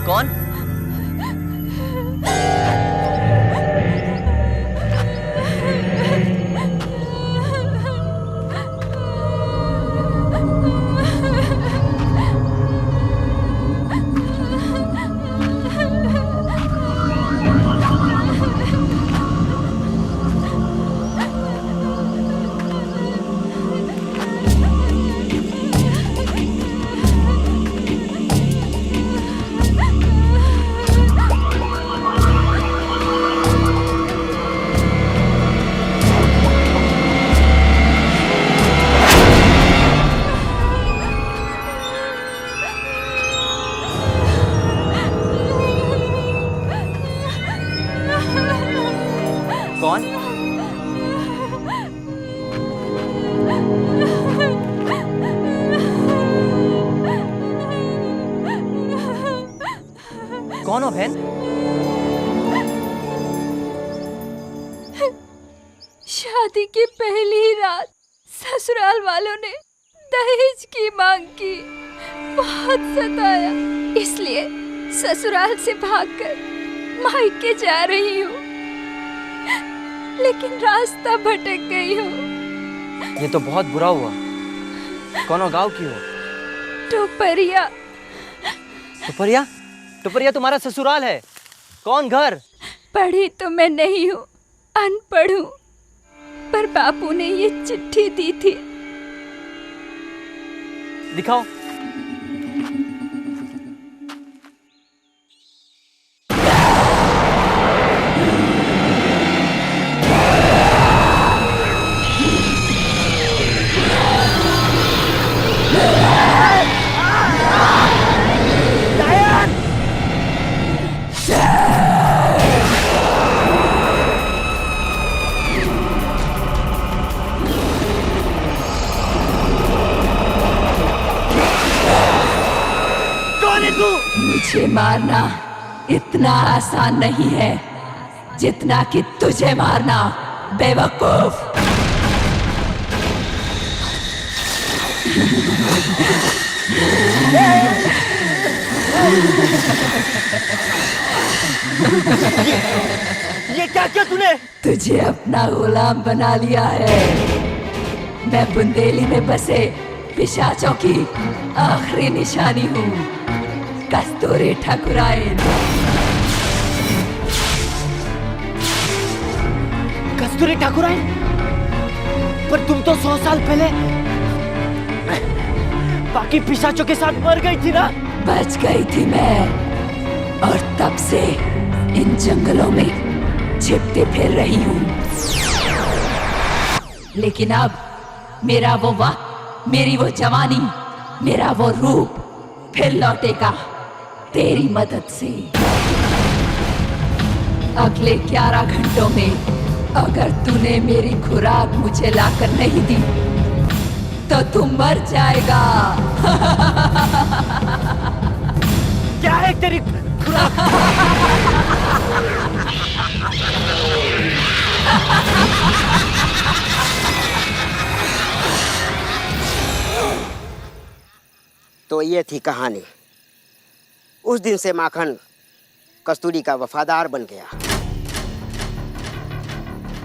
कौन? कौन? कौन हो बहन? शादी की पहली ही रात ससुराल वालों ने दहेज की मांग की। बहुत सताया, इसलिए ससुराल से भागकर मायके जा रही हूँ, लेकिन रास्ता भटक गई हूँ। ये तो बहुत बुरा हुआ। कौन गांव की हो? टोपरिया। टोपरिया? टोपरिया तुम्हारा ससुराल है? कौन घर? पढ़ी तो मैं नहीं हूँ, अनपढ़ हूँ, पर बापू ने ये चिट्ठी दी थी। दिखाओ। मुझे मारना इतना आसान नहीं है जितना कि तुझे मारना, बेवकूफ। ये क्या किया तूने? तुझे अपना गुलाम बना लिया है। मैं बुंदेली में बसे पिशाचों की आखिरी निशानी हूँ, कस्तूरी ठाकुराइन। कस्तूरी ठाकुराइन? पर तुम तो 100 साल पहले बाकी पिशाचों के साथ मर गई थी ना? बच गई थी मैं, और तब से इन जंगलों में छिपते फिर रही हूँ। लेकिन अब मेरा वो वक्त, मेरी वो जवानी, मेरा वो रूप फिर लौटेगा तेरी मदद से। अगले 11 घंटों में अगर तूने मेरी खुराक मुझे लाकर नहीं दी तो तू मर जाएगा। क्या है तेरी खुराक? तो ये थी कहानी। उस दिन से माखन कस्तूरी का वफादार बन गया।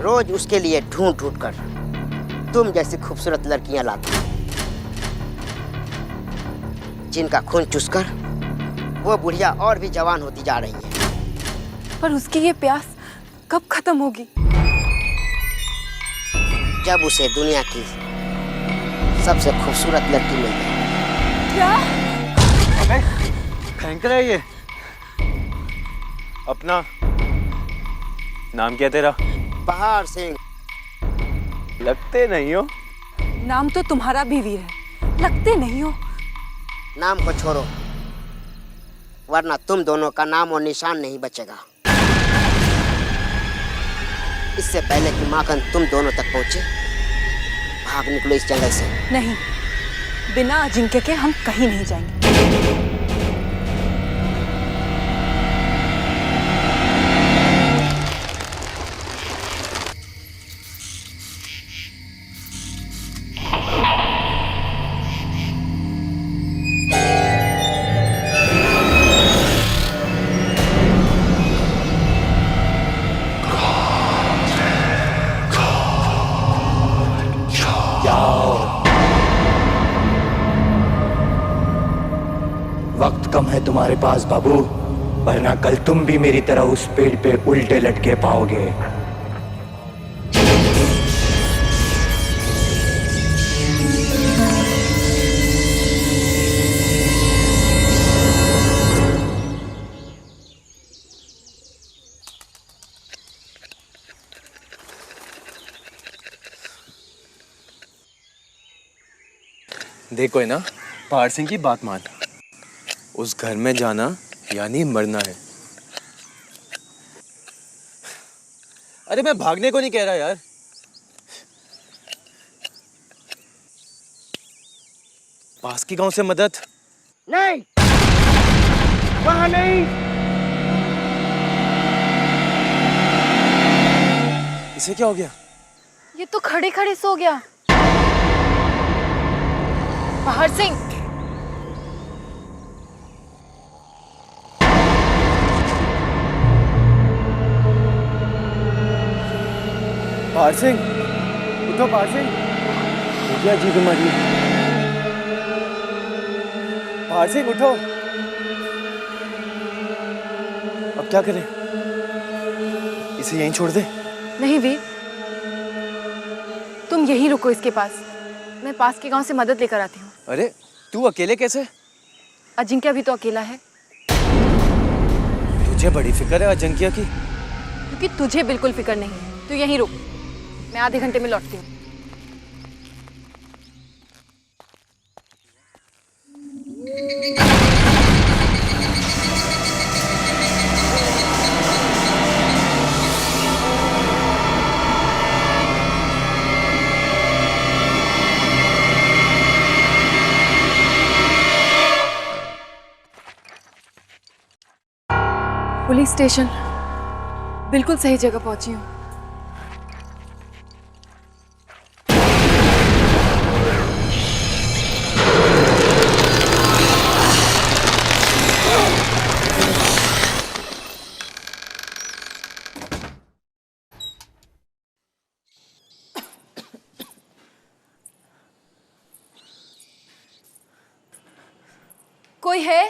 रोज उसके लिए ढूंढ ढूंढ कर तुम जैसी खूबसूरत लड़कियां लाता, जिनका खून चूसकर वो बुढ़िया और भी जवान होती जा रही है। पर उसकी ये प्यास कब खत्म होगी? जब उसे दुनिया की सबसे खूबसूरत लड़की मिल गई। क्या? भयंकर है ये। अपना नाम क्या तेरा? पहाड़ सिंह। लगते नहीं हो। नाम तो तुम्हारा भी वीर है, लगते नहीं हो। नाम को छोड़ो, वरना तुम दोनों का नाम और निशान नहीं बचेगा। इससे पहले कि माखन तुम दोनों तक पहुंचे, भाग निकलो इस जंगल से। नहीं, बिना अजिंक्य के हम कहीं नहीं जाएंगे। वक्त कम है तुम्हारे पास बाबू, वरना कल तुम भी मेरी तरह उस पेड़ पे उल्टे लटके पाओगे। देखो है ना, पहाड़ सिंह की बात मान। उस घर में जाना यानी मरना है। अरे मैं भागने को नहीं कह रहा यार। पास की गांव से मदद नहीं, वहां नहीं। इसे क्या हो गया? ये तो खड़े खड़े सो गया। पहाड़ सिंह, पहाड़ सिंह, उठो पहाड़ सिंह। ये क्या अजीब बीमारी है? पहाड़ सिंह उठो। अब क्या करें? इसे यहीं छोड़ दे? नहीं वीर, तुम यहीं रुको इसके पास। मैं पास के गांव से मदद लेकर आती हूँ। अरे तू अकेले कैसे? अजिंक्य भी तो अकेला है। तुझे बड़ी फिक्र है अजिंक्य की। क्योंकि तुझे बिल्कुल फिक्र नहीं। तू यहीं रुक, मैं आधे घंटे में लौटती हूँ। पुलिस स्टेशन, बिल्कुल सही जगह पहुंची हूँ। कोई है?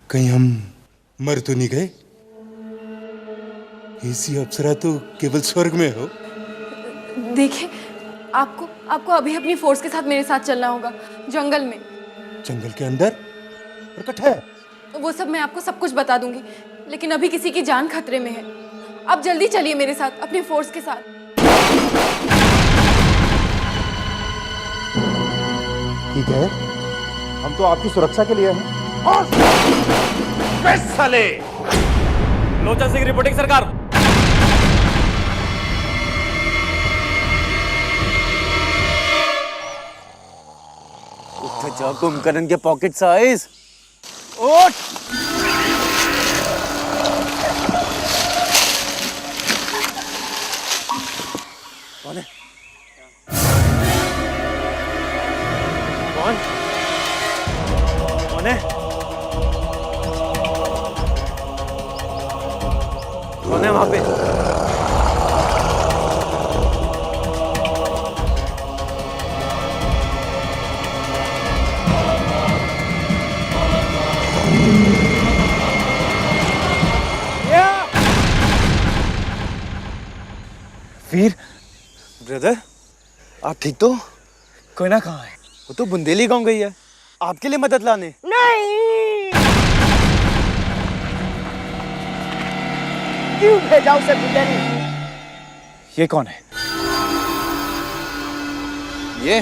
कहीं हम मर तो नहीं गए? ऐसी अप्सरा तो केवल स्वर्ग में हो। देखिए, आपको अभी अपनी फोर्स के साथ मेरे साथ चलना होगा, जंगल में। जंगल के अंदर? और कट्ठा? वो सब मैं आपको सब कुछ बता दूंगी, लेकिन अभी किसी की जान खतरे में है। आप जल्दी चलिए मेरे साथ, अपनी फोर्स के साथ। ठीक है, हम तो आपकी सुरक्षा के लिए हैं। साले! लोचन सिंह रिपोर्टिंग सरकार। उठ जा कुंभकर्ण के पॉकेट साइज। उठ! कौन है? कौन? कौन है? कौन है वहां पे? ब्रदर, आप ठीक तो? कोई ना कहाँ है? वो तो बुंदेली गांव गई है आपके लिए मदद लाने। नहीं, क्यों भेजा उसे बुंदेली? ये कौन है? ये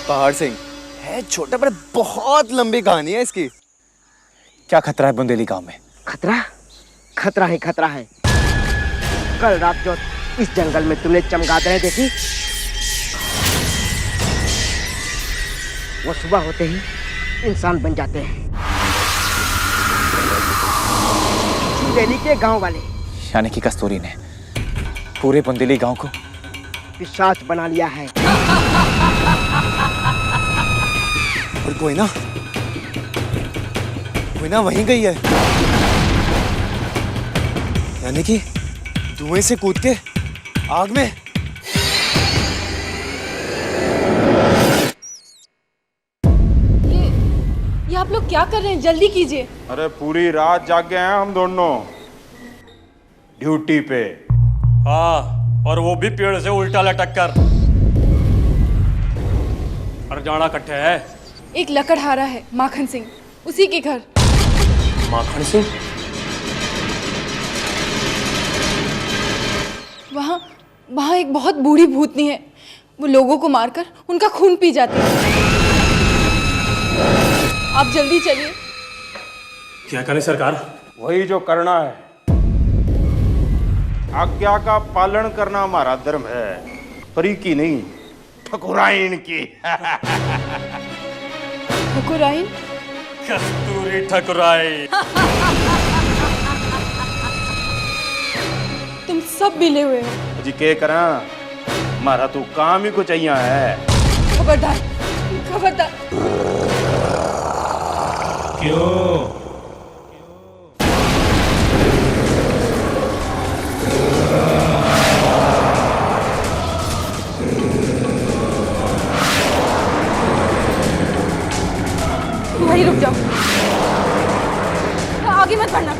पहाड़ सिंह है, छोटा पर बहुत लंबी कहानी है इसकी। क्या खतरा है बुंदेली गांव में? खतरा? खतरा है, खतरा है। कल रात जो इस जंगल में तुमने चमगादड़ें देखी, वो सुबह होते ही इंसान बन जाते हैं। बुंदेली के गांव वाले, यानी कि कस्तूरी ने पूरे बुंदेली गांव को पिशाच बना लिया है। और कोई ना वहीं गई है, यानी कि धुएं से कूद के आग में। ये आप लोग क्या कर रहे हैं? जल्दी कीजिए। अरे पूरी रात जाग गए हैं हम दोनों, ड्यूटी पे। हाँ, और वो भी पेड़ से उल्टा लटक कर। और जाना कट्ठे है। एक लकड़हारा है माखन सिंह, उसी के घर। माखन सिंह? वहाँ एक बहुत बूढ़ी भूतनी है। वो लोगों को मारकर उनका खून पी जाती है। आप जल्दी चलिए। क्या करें सरकार? वही जो करना है, आज्ञा का पालन करना हमारा धर्म है, परी की नहीं, ठकुराइन की। ठकुराइन? कस्तूरी ठकुराई। तुम सब मिले हुए हो। जी के करा, हमारा तो काम ही कुछ यहाँ है। खबरदार, खबरदार। क्यों? वहीं रुक जाओ, आगे मत बढ़ना।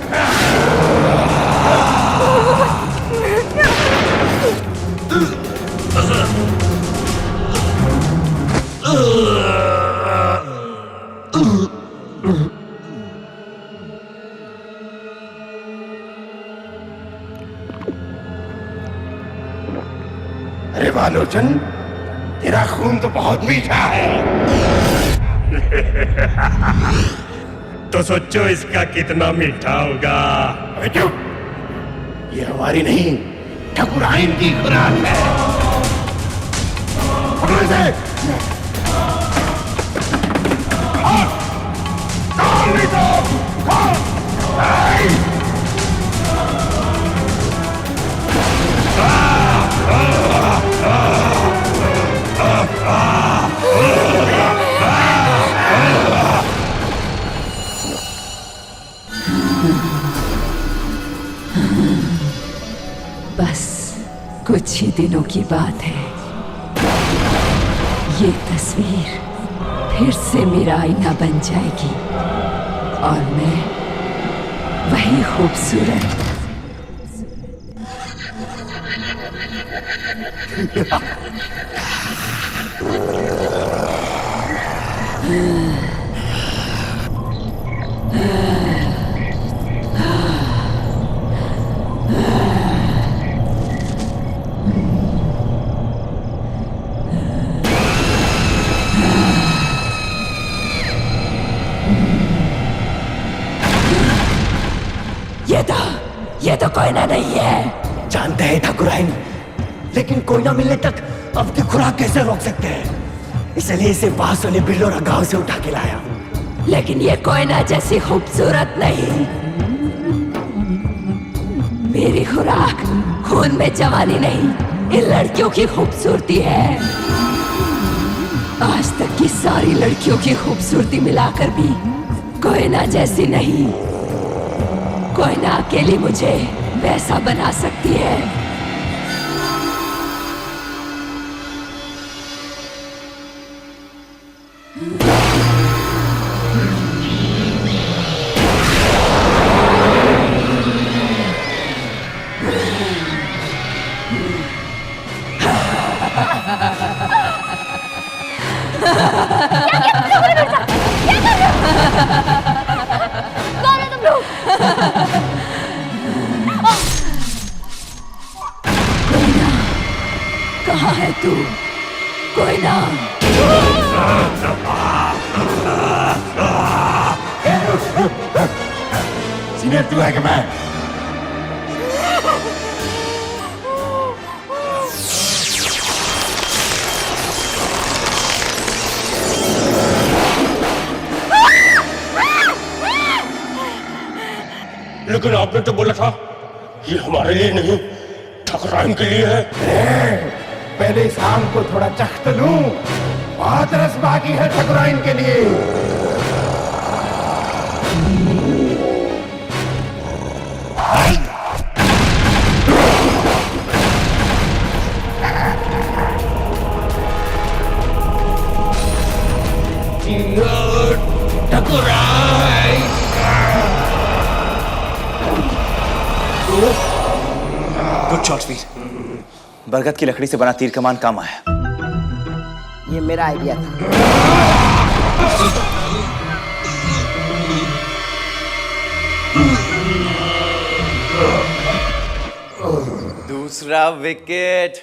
अरे बालोचन, तेरा खून तो बहुत मीठा है। तो सोचो इसका कितना मीठा होगा। अबे चुप, ये हमारी नहीं, ठकुराइन की खुराक है। पकड़ इसे। कौन नहीं तो? कौन? बस कुछ ही दिनों की बात है, ये तस्वीर फिर से मेरा आईना बन जाएगी और मैं वही खूबसूरत ये तो कोयना नहीं है। जानते हैं ठकुराइन, लेकिन कोयना मिलने तक अपनी खुराक कैसे रोक सकते हैं? इसलिए इसे बांस वाले बिल्लोरा गांव से उठा के लाया। लेकिन ये कोयना जैसी खूबसूरत नहीं। मेरी खुराक खून में जवानी नहीं, इन लड़कियों की खूबसूरती है। आज तक की सारी लड़कियों की खूबसूरती मिलाकर भी कोयना जैसी नहीं। कोयना अकेली मुझे वैसा बना सकती है। कौन है तुम लोग? कहाँ है तू? कोई ना। सीनियर तू है कि मैं? लेकिन आपने तो बोला था ये हमारे लिए नहीं ठकुराइन के लिए है। पहले इस आम को थोड़ा चख तो लूं। बहुत रस बाकी है ठकुराइन के लिए। गुड शॉट वीर। बरगद की लकड़ी से बना तीर कमान काम आया। ये मेरा आइडिया था। दूसरा विकेट।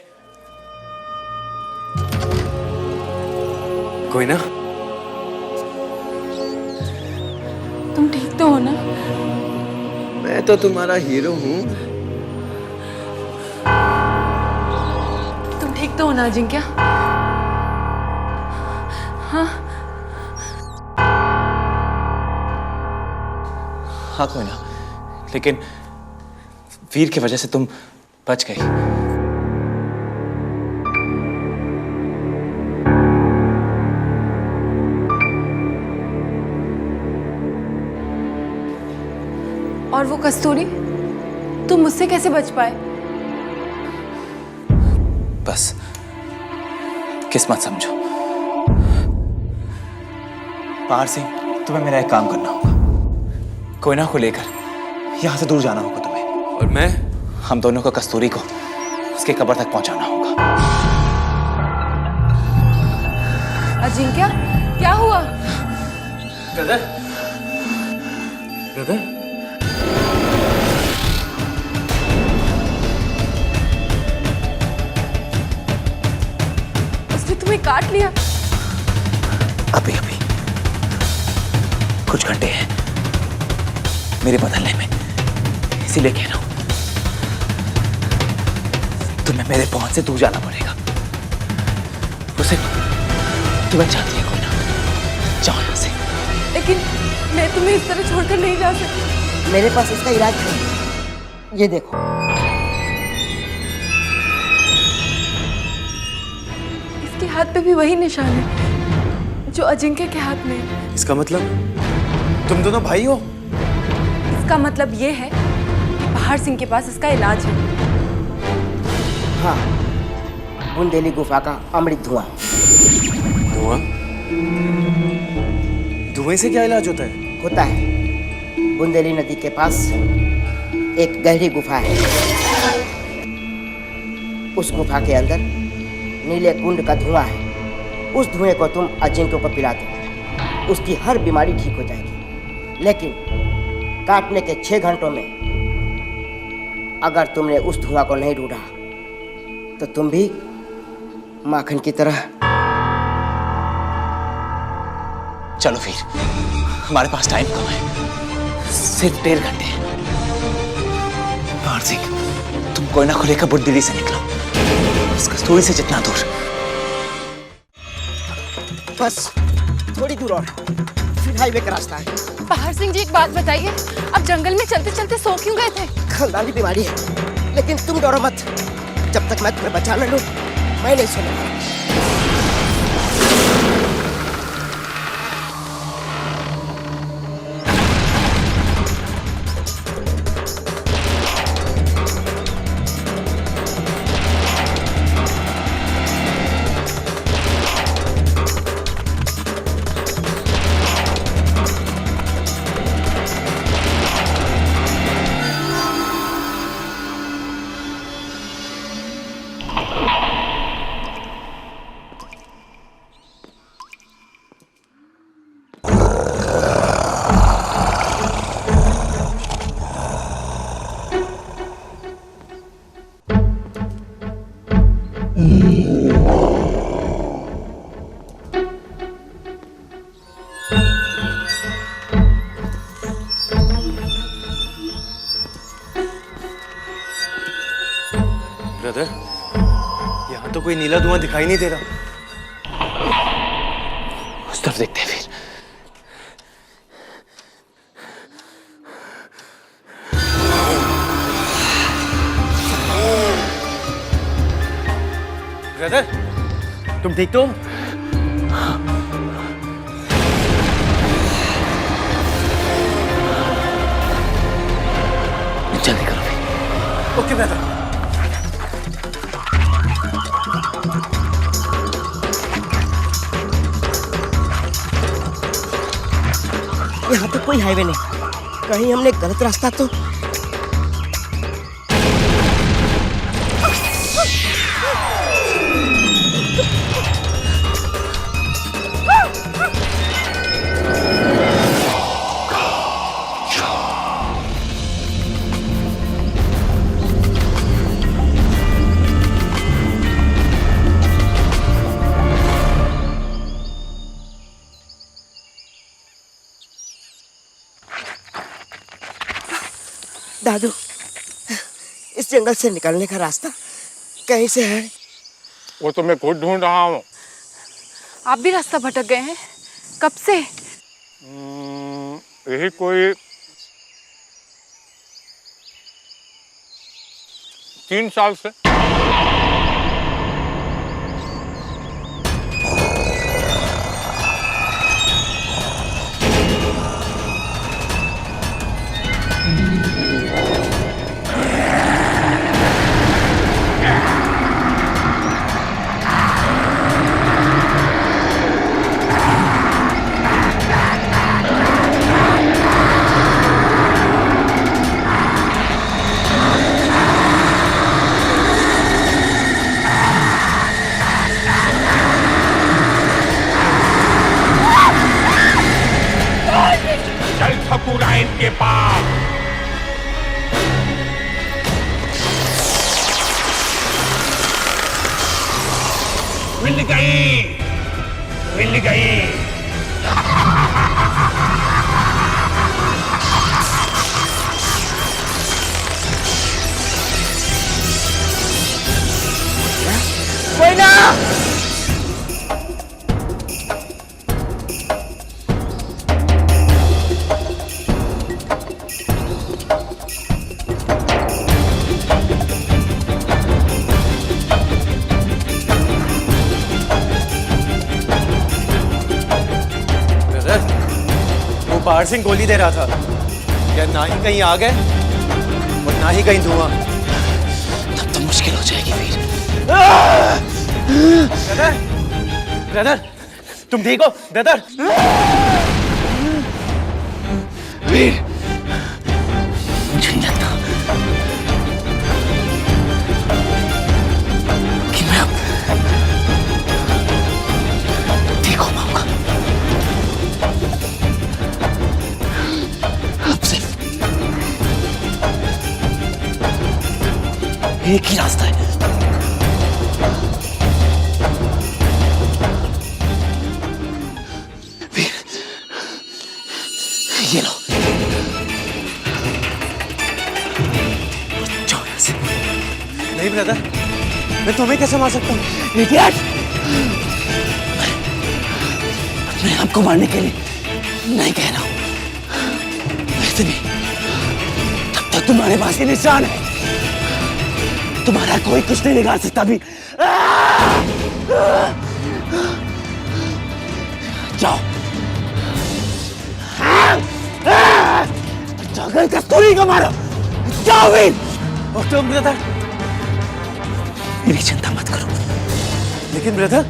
कोई ना। तुम ठीक तो हो ना? मैं तो तुम्हारा हीरो हूँ। तुम ठीक तो हो ना अजिंक्य? हाँ कोई ना, लेकिन वीर की वजह से तुम बच गई। और वो कस्तूरी, तुम मुझसे कैसे बच पाए? बस किस्मत समझो। पहाड़ सिंह, तुम्हें मेरा एक काम करना होगा। कोयना को लेकर यहां से दूर जाना होगा तुम्हें। और मैं? हम दोनों को कस्तूरी को उसके कब्र तक पहुंचाना होगा। अजिंक्य, क्या हुआ? ब्रदर, ब्रदर, उसने तुम्हें काट लिया? अभी अभी कुछ घंटे हैं मेरे बदलने में, इसीलिए कह रहा हूं तुम्हें मेरे पहुंच से दूर जाना पड़ेगा। उसे तुम्हें चाहती है कोई ना, जाओ यहां से। लेकिन मैं तुम्हें इस तरह छोड़कर नहीं जा सकती। मेरे पास इसका इलाज है, ये देखो। इसके हाथ पे भी वही निशान है जो अजिंक्य के हाथ में है। इसका मतलब तुम दोनों भाई हो? इसका मतलब ये है कि पहाड़ सिंह के पास इसका इलाज है। हाँ, बुंदेली गुफा का अमृत धुआं। धुआं? धुएं से क्या इलाज होता है? होता है। बुंदेली नदी के पास एक गहरी गुफा है। उस गुफा के अंदर नीले कुंड का धुआं है। उस धुएं को तुम अजिंक्य को पिला दो, उसकी हर बीमारी ठीक हो जाएगी। लेकिन काटने के 6 घंटों में अगर तुमने उस धुआं को नहीं ढूंढा तो तुम भी माखन की तरह। चलो फिर, हमारे पास टाइम कम है, सिर्फ 1.5 घंटे हैं। पहाड़ सिंह, तुम कोयना को लेकर बुंदेली से निकलो, उस कस्तूरी से जितना दूर। बस थोड़ी दूर और, फिर हाईवे का रास्ता है। पहाड़ सिंह जी, एक बात बताइए, अब जंगल में चलते चलते सो क्यों गए थे? खानदानी बीमारी है, लेकिन तुम डरो मत। जब तक मैं तुम्हें बचा न लूं, मैं नहीं सोने वाला। तो कोई नीला धुआं दिखाई नहीं दे रहा। उस तरफ देखते हैं फिर। ब्रदर, तुम ठीक तो हो? जल्दी करो फिर। Okay brother. यहाँ तो कोई हाईवे नहीं, कहीं हमने गलत रास्ता तो। दादू, इस जंगल से निकलने का रास्ता कहीं से है? वो तो मैं खुद ढूंढ रहा हूँ। आप भी रास्ता भटक गए हैं? कब से? यही कोई 3 साल से। चल ठकुराइन के पास। मिल गई, मिल गई। कोई ना। वो बाहर से गोली दे रहा था, क्या ना ही कहीं आग है और ना ही कहीं धुआं। तब तो मुश्किल हो जाएगी फिर। ब्रदर, ब्रदर, तुम ठीक हो ब्रदर? वीर, मुझे नहीं लगता कि मैं अब ठीक हो पाऊंगा। अब सिर्फ एक ही रास्ता है। वीर, ये लो, जाओ यहाँ से। नहीं ब्रदर, मैं तुम्हें कैसे मार सकता हूँ? इडियट! अपने आप को मारने के लिए नहीं कह रहा हूं। वैसे भी तब तक तुम्हारे पास ये निशान है, तुम्हारा कोई कुछ नहीं निकाल सकता भी। जाओ, जाकर कस्तूरी को मारो। जाओ वीर। और तुम ब्रदर? मेरी चिंता मत करो। लेकिन ब्रदर,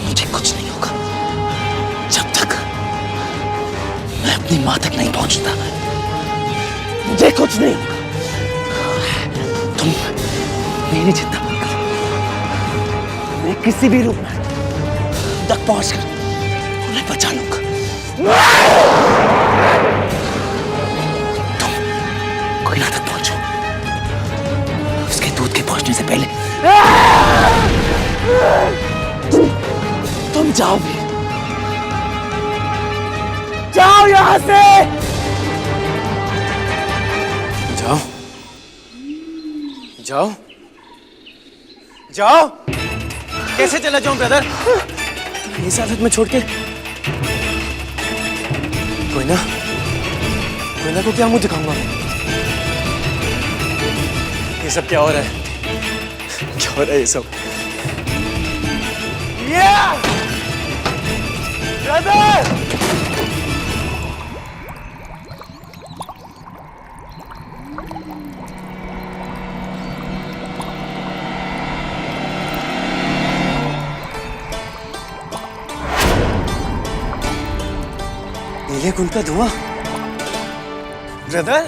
मुझे कुछ नहीं होगा जब तक मैं अपनी मां तक नहीं पहुंचता। मुझे कुछ नहीं होगा। तुम मेरी चिंता मत करो। मैं किसी भी रूप में तक पहुंचकर उन्हें बचा लूंगा। तुम कोयला तक पहुंचो, उसके दूध के पहुंचने से पहले तुम जाओ भी, जाओ यहां से। जाओ, जाओ जाओ, कैसे चला जाऊं ब्रदर? इस हालत में छोड़ के कोई ना को क्या मुंह दिखाऊंगा? ये सब क्या हो रहा है? क्या हो रहा है ये सब? ब्रदर! नीले कुंड का धुआं, ब्रदर?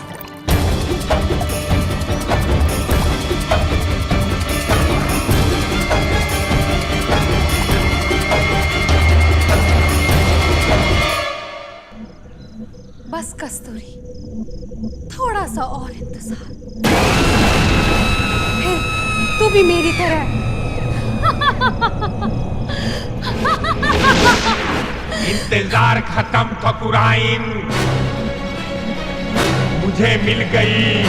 बस कस्तूरी, थोड़ा सा और इंतजार, फिर तू भी मेरी तरह इंतजार खत्म ठकुराइन, मुझे मिल गई।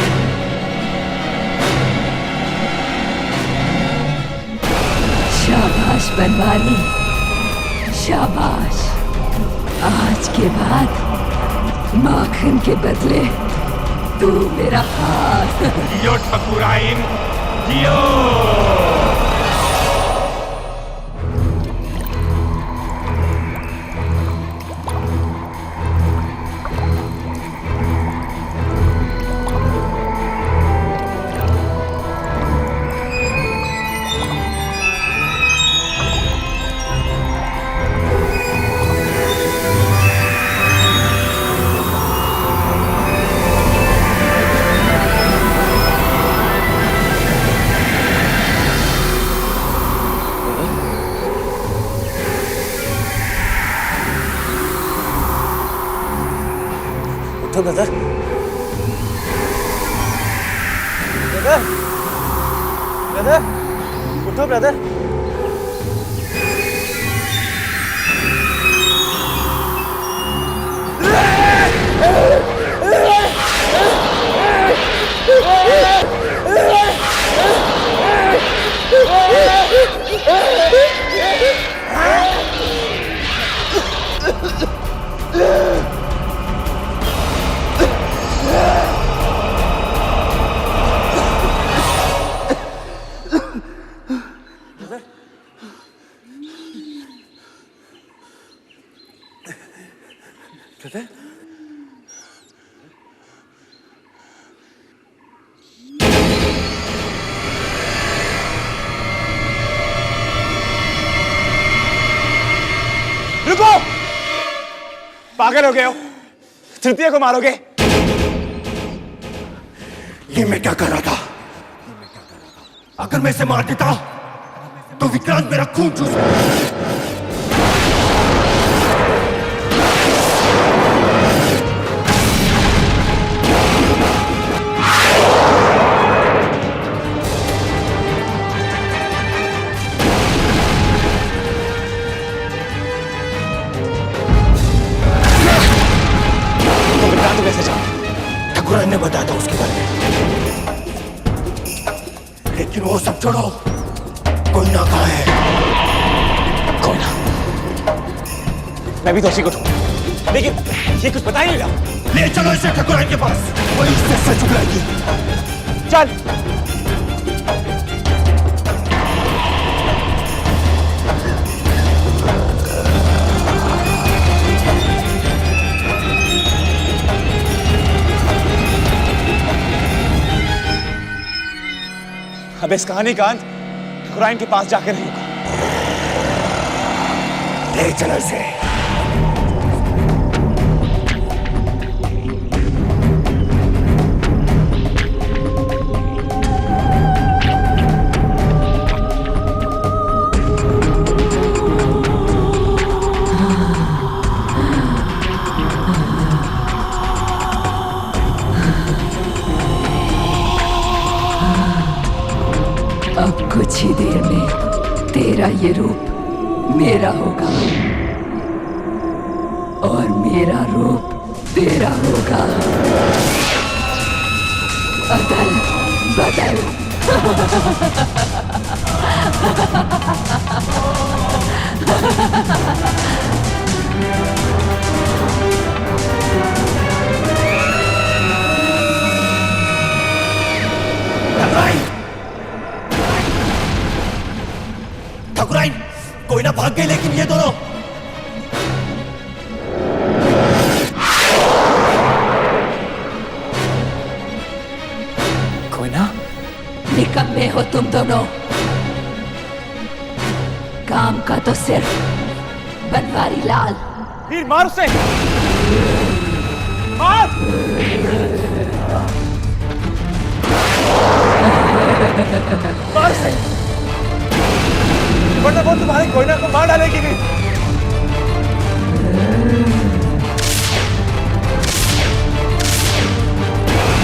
शाबाश बनवारी, शाबाश। आज के बाद माखन के बदले तू मेरा हाथ। जियो ठकुराइन, जियो। उठो ब्रदर, उठो ब्रदर। रुको, पागल हो गए हो? तृतीय को मारोगे? ये मैं क्या कर रहा था? अगर मैं इसे मार देता तो विक्रांत मेरा खून चूस ठकुराइन ने बताया था उसके बारे में, लेकिन वो सब छोड़ो। कोयना कहाँ है? कोयना? मैं भी तो उसी को ढूंढ, लेकिन ये कुछ बता ही नहीं रहा। ले चलो इसे ठकुराइन के पास, वही उससे सच उगलाएगी। चल। अब इस कहानी का अंत ठकुराइन के पास जाकर नहीं होगा। ले चलो इसे। अब कुछ ही देर में तेरा ये रूप मेरा होगा और मेरा रूप तेरा होगा। अदल बदल। ठाकुराइन, कोई ना भाग गए, लेकिन ये दोनों कोई ना। निकम्मे हो तुम दोनों। काम का तो सिर्फ बनवारी लाल। वीर मार उसे, मार। मार उसे, वरना वो तुम्हारे कोयना को मार डालेगी भी।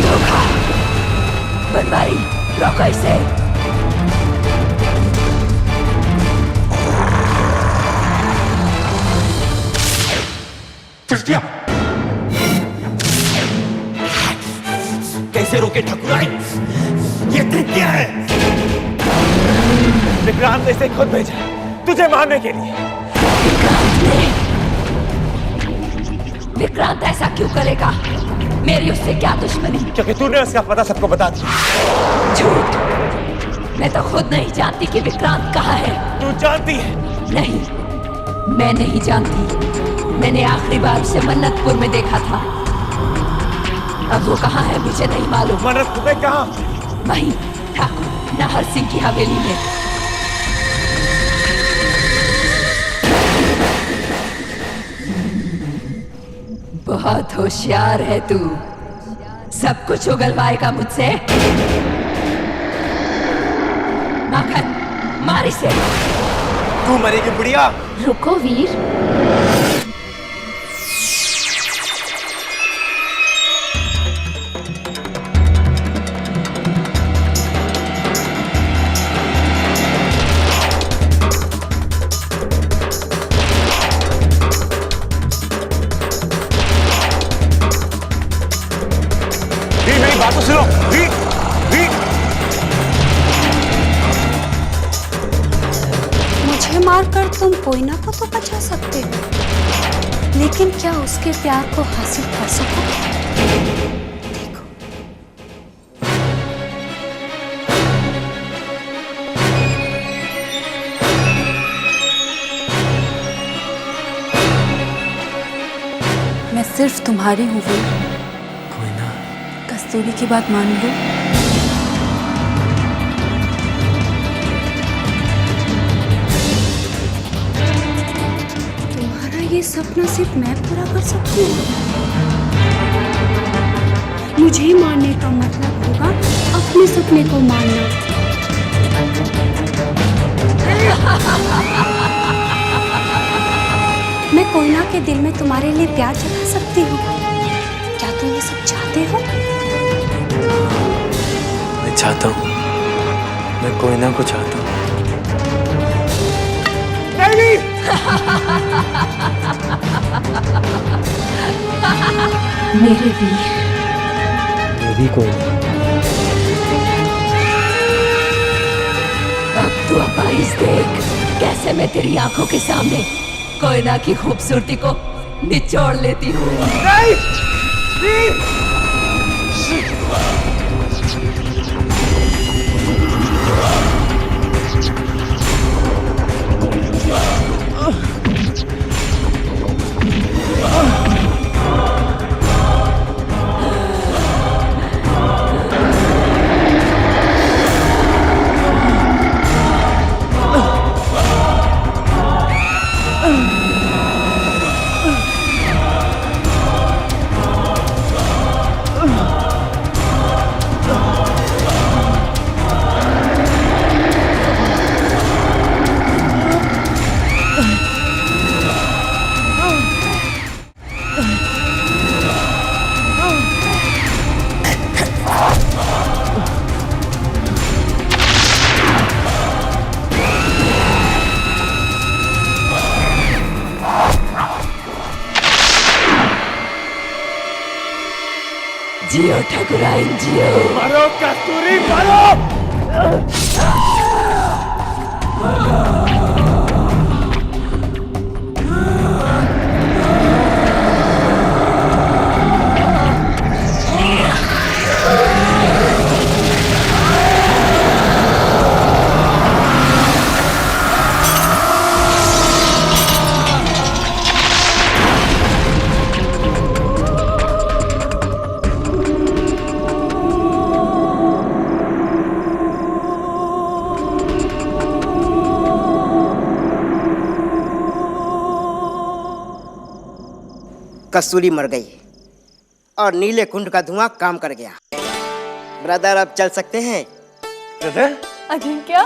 धोखा। बनवारी, रोको इसे। कैसे रोके ठाकुराइन? ये ट्रिक क्या है? विक्रांत ने इसे खुद भेजा तुझे मारने के लिए। विक्रांत ऐसा क्यों करेगा? मेरी उससे क्या दुश्मनी? क्योंकि तूने उसका पता सबको बता दिया। झूठ। मैं तो खुद नहीं जानती कि विक्रांत कहाँ है। तू जानती है? नहीं, मैं नहीं जानती। मैंने आखिरी बार उसे मन्नतपुर में देखा था। अब वो कहाँ है मुझे नहीं मालूम। मन्नतपुर में कहाँ? वहीं ठाकुर नाहर सिंह की हवेली में। बहुत होशियार है तू। सब कुछ उगलवाएगा मुझसे। माखन, मार इसे। तू मरेगी बुढ़िया। रुको वीर। मेरी बात तो सुनो। वीर, वीर। मुझे मारकर तुम कोयना को तो बचा सकते हो, लेकिन क्या उसके प्यार को हासिल कर सकोगे? देखो। मैं सिर्फ तुम्हारी हूँ वीर। कोयना, कस्तूरी की बात मान लो। तुम्हारा ये सपना सिर्फ मैं पूरा कर सकती हूँ। मुझे मारने का मतलब होगा अपने सपने को मारना। मैं कोयना के दिल में तुम्हारे लिए प्यार जता सकती हूँ। क्या तुम ये सब चाहते हो? मैं चाहता हूँ। मैं कोयना को चाहता हूँ। नहीं। मेरे वीर। मेरी कोयना। अब तू अपाइस देख कैसे मैं तेरी आंखों के सामने कोयना की खूबसूरती को निचोड़ लेती हूँ। नहीं। वीर। जियो ठाकुराइन जियो। मारो कस्तूरी, मारो। कस्तूरी मर गई और नीले कुंड का धुआं काम कर गया। ब्रदर अब चल सकते हैं। ब्रदर अजिंक्य,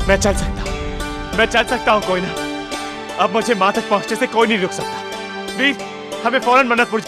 मैं चल सकता हूँ कोई ना। अब मुझे मां तक पहुंचने से कोई नहीं रुक सकता। वीर, हमें फौरन मन्नतपुर